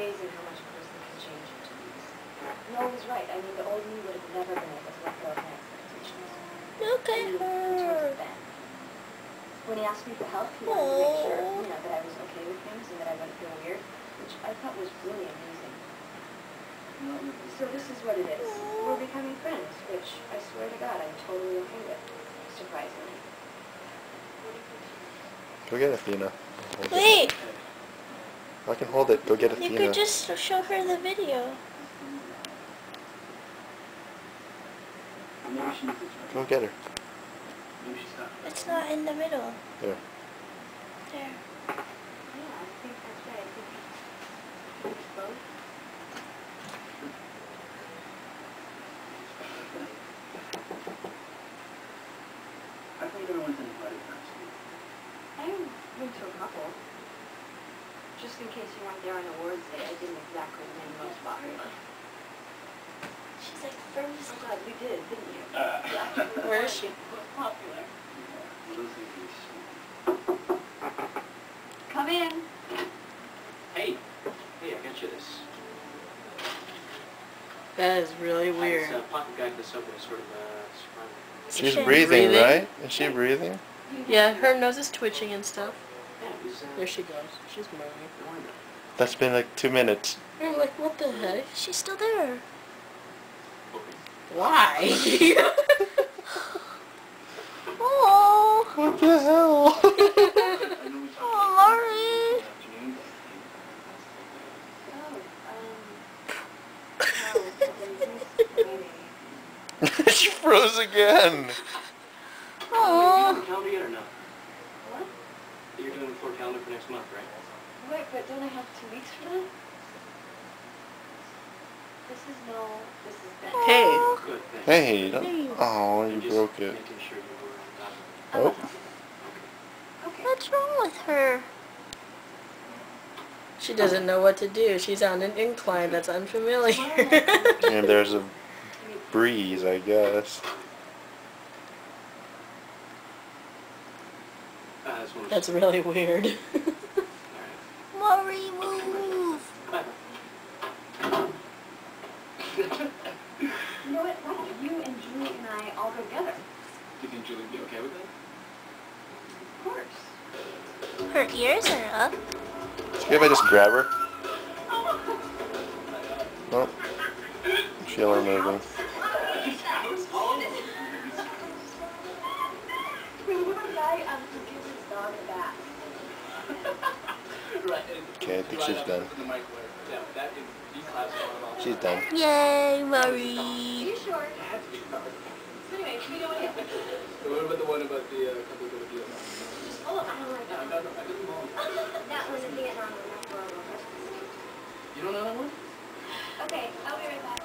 amazing how much a person can change in 2 weeks. Noel was right. I mean, the old me would have never been able to let go of my expectations. Look at her. When he asked me for help, he wanted to make sure, that I was okay with him so that I wouldn't feel weird, which I thought was really amazing. So this is what it is. We're becoming friends, which I swear to God I'm totally okay with, surprisingly. Go get Athena. Wait! I can hold it. Go get Athena. You could just show her the video. Go get her. It's not in the middle. There. There. Yeah, I think that's right. I think both. I think everyone's invited first. I went to a couple. Just in case you weren't there on awards day, I didn't exactly win most popular. She's like frozen. Oh God, you did, didn't you? Yeah. Where is she? Popular. Come in. Hey, I got you this. That is really weird. This pocket guy to the subway sort of surprising. She's she breathing, breathing? right? Is she breathing? Yeah, her nose is twitching and stuff. Yeah, it was, There she goes. She's moving. That's been like 2 minutes. You're like, what the heck? She's still there. Okay. Why? Oh, What the hell? oh, Laurie. She froze again. Oh. Are you doing the calendar yet or no? What? You're doing the floor calendar for next month, right? Wait, but don't I have 2 weeks for that? This is that. Hey. Good, thanks. Hey, don't. Oh, you I'm just broke it. making sure you were on top of it. Oh. Okay. What's wrong with her? She doesn't know what to do. She's on an incline that's unfamiliar. And there's a breeze, I guess. This one's... That's really weird. Alright. Laurie, move. You know what? Why don't you and Julie and I all go together? Do you think Julie would be okay with that? Of course. Her ears are up. Okay, if I just grab her. Oh. Feel her moving. Okay, I think she's done. She's done. Yay, Laurie. You sure? So anyway, we don't want to. What about the one about the couple of videos? Oh, I don't like that one. I didn't know. That was in Vietnam. You don't know that one? Okay, I'll be right back.